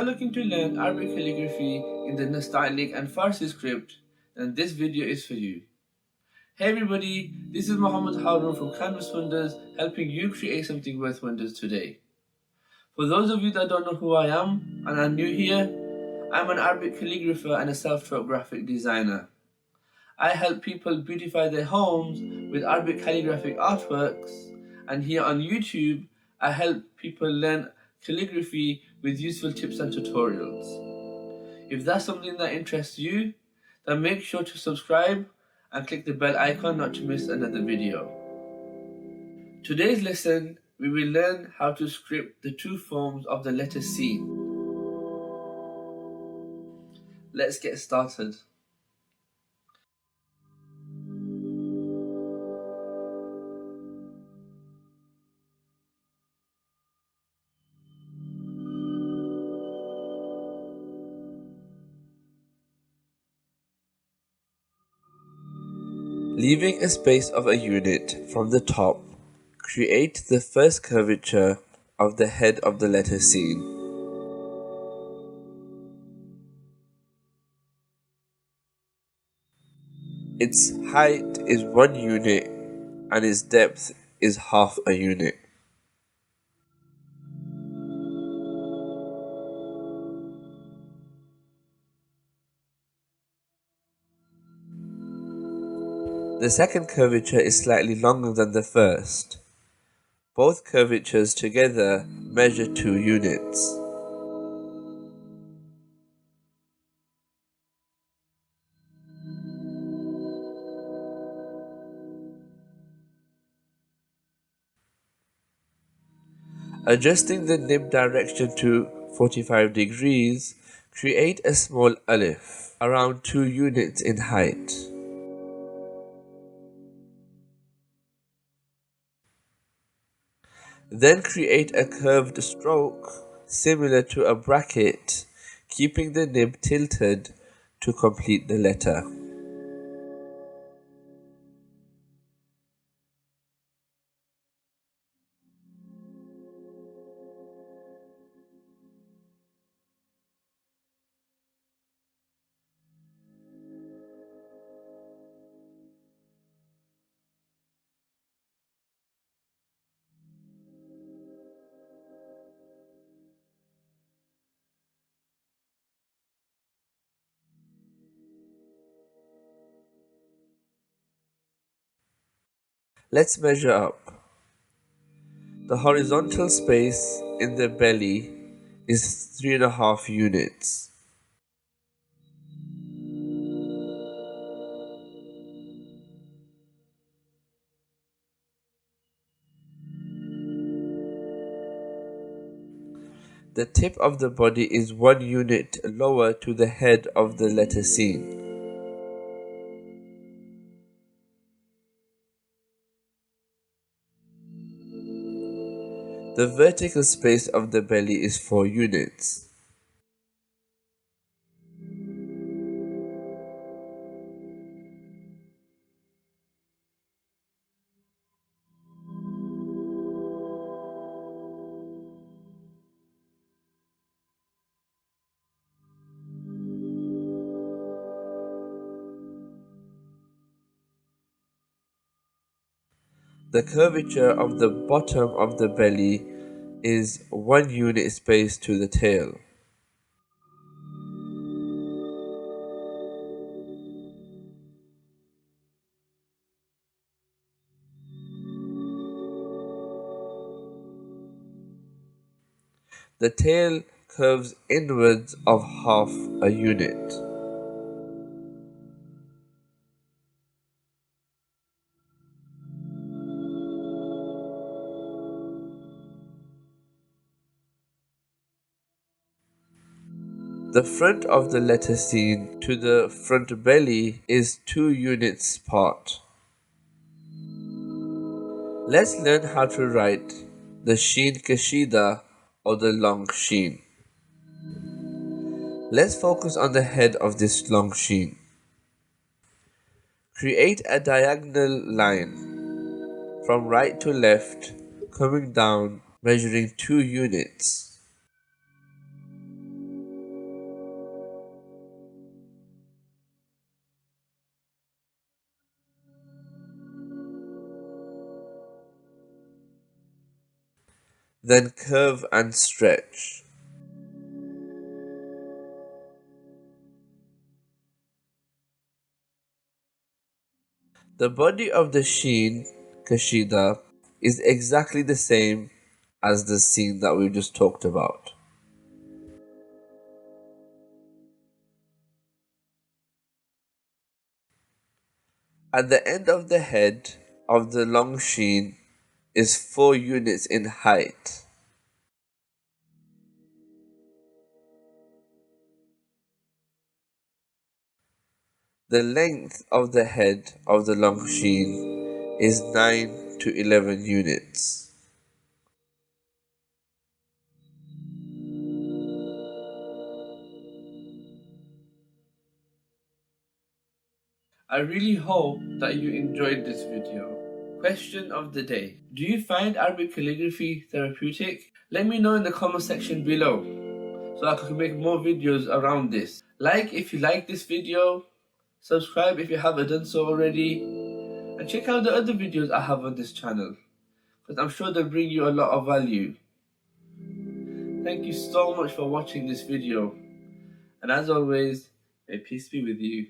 looking to learn Arabic calligraphy in the Nastaliq and Farsi script, then this video is for you. Hey everybody, this is Muhammad Harun from Canvas Wonders, helping you create something worth wonders today. For those of you that don't know who I am and are new here, I'm an Arabic calligrapher and a self-taught graphic designer. I help people beautify their homes with Arabic calligraphic artworks, and here on YouTube, I help people learn calligraphy with useful tips and tutorials. If that's something that interests you, then make sure to subscribe and click the bell icon not to miss another video. Today's lesson, we will learn how to script the two forms of the letter Sheen. Let's get started. Leaving a space of a unit from the top, create the first curvature of the head of the letter Sheen. Its height is 1 unit and its depth is half a unit. The second curvature is slightly longer than the first. Both curvatures together measure 2 units. Adjusting the nib direction to 45 degrees, create a small alif, around 2 units in height. Then create a curved stroke similar to a bracket, keeping the nib tilted to complete the letter. Let's measure up. The horizontal space in the belly is 3.5 units. The tip of the body is 1 unit lower to the head of the letter Sheen. The vertical space of the belly is 4 units. The curvature of the bottom of the belly is 1 unit space to the tail. The tail curves inwards of half a unit. The front of the letter Sheen to the front belly is 2 units apart. Let's learn how to write the Sheen Kashida or the long Sheen. Let's focus on the head of this long Sheen. Create a diagonal line from right to left, coming down, measuring 2 units. then curve and stretch. The body of the Sheen Kashida is exactly the same as the scene that we just talked about. At the end of the head of the long sheen is 4 units in height. The length of the head of the long sheen is 9 to 11 units. I really hope that you enjoyed this video. Question of the day. Do you find Arabic calligraphy therapeutic? Let me know in the comment section below so I can make more videos around this. Like if you like this video, subscribe if you haven't done so already, and check out the other videos I have on this channel, because I'm sure they'll bring you a lot of value. Thank you so much for watching this video, and as always, may peace be with you.